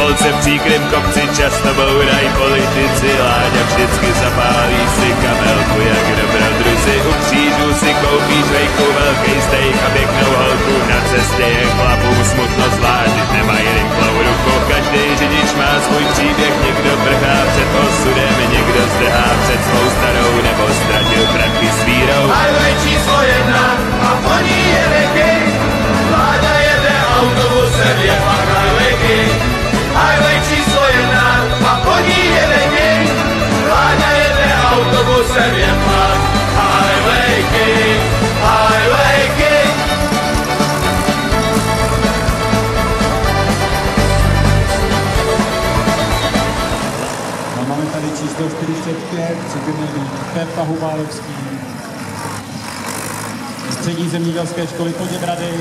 polce v příkrym kopci často bourají politici. Láďa vždycky zapálí si kamelku jak dobrodruzi. U křížů si koupíš vejku, velký steak a pěknou holku. Na cestě je chlapům smutno zvlášť, nemají rychlou ruku. Každý řidič má svůj příběh, někdo prchá před osudem, někdo zdrhá před svou starou nebo ztratil prachy s vírou. Highway číslo 1 a po ní jede King. Láďa jede autobusem, je pak Highway King. Highway číslo 1 a po ní jede King. Láďa jede autobusem, je pak Highway King. Highway King. No, máme tady číslo 45, což by měl být Pepa Hubálovský. Střední zemědělské školy Poděbrady.